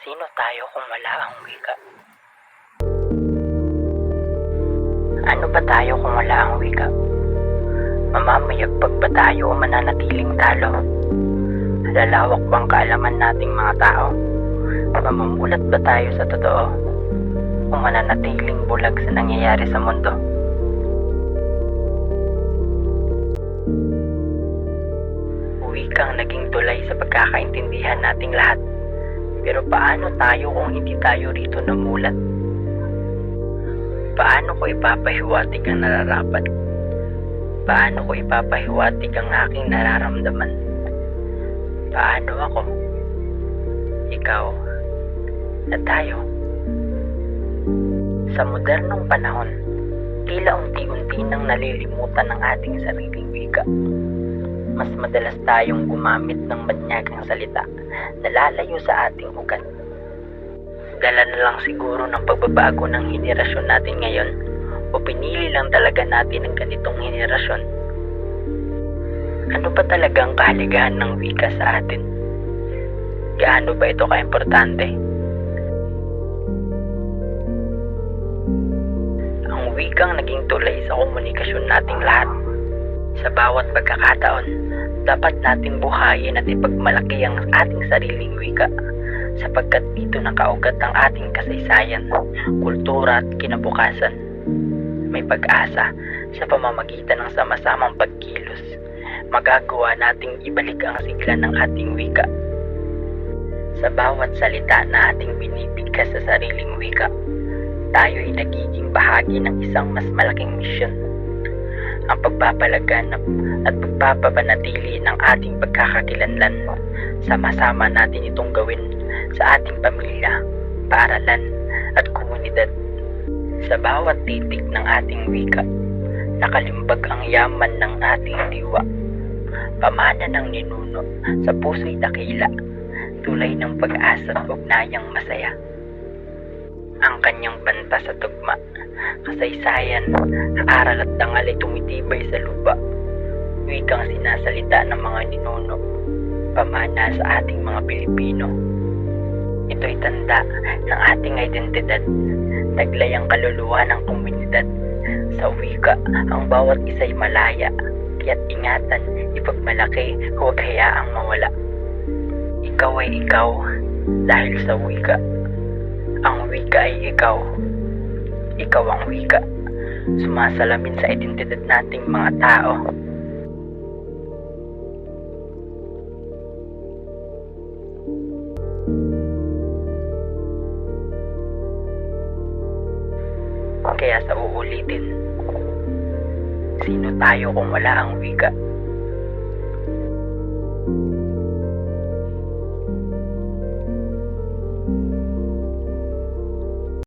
Sino tayo kung wala ang wika? Ano ba tayo kung wala ang wika? Mamamayagpag ba tayo o mananatiling talo? Lalawak bang kaalaman nating mga tao? Mamumulat ba tayo sa totoo? O mananatiling bulag sa nangyayari sa mundo? Wikang naging tulay sa pagkakaintindihan nating lahat. Pero paano tayo kung hindi tayo rito namulat? Paano ko ipapahiwatig ang nararapat? Paano ko ipapahiwatig ang aking nararamdaman? Paano ako? Ikaw? At tayo? Sa modernong panahon, tila unti-unti nang nalilimutan ng ating sariling wika. Mas madalas tayong gumamit ng banyagang salita na lalayo sa ating ugat. Dala na lang siguro ng pagbabago ng henerasyon natin ngayon o pinili lang talaga natin ang ganitong henerasyon. Ano ba talagang kahaligahan ng wika sa atin? Gaano ba ito kaimportante? Ang wikang naging tulay sa komunikasyon nating lahat. Sa bawat pagkakataon, dapat nating buhayin at ipagmalaki ang ating sariling wika sapagkat dito nakaugat ang ating kasaysayan, kultura at kinabukasan. May pag-asa sa pamamagitan ng sama-samang pagkilos. Magagawa nating ibalik ang sigla ng ating wika. Sa bawat salita na ating binibigkas sa sariling wika, tayo ay nagiging bahagi ng isang mas malaking misyon. Ang pagpapalaganap at pagpapapanatili ng ating pagkakakilanlan. Sama-sama natin itong gawin sa ating pamilya, paaralan at komunidad. Sa bawat titik ng ating wika, nakalimbag ang yaman ng ating diwa. Pamana ng ninuno sa puso'y dakila, tulay ng pag-asa at ugnayang masaya. Ang kanyang banta sa tugma, kasaysayan, aral at dangal ay tumitibay sa lupa. Wikang sinasalita ng mga ninuno, pamana sa ating mga Pilipino. Ito'y tanda ng ating identidad, taglay ang kaluluwa ng komunidad. Sa wika, ang bawat isa'y malaya, kaya't ingatan, ipagmalaki, huwag hayaang mawala. Ikaw ay ikaw dahil sa wika. Ang wika ay ikaw. Ikaw ang wika. Sumasalamin sa identidad nating mga tao. Kaya sa uulitin, sino tayo kung wala ang wika?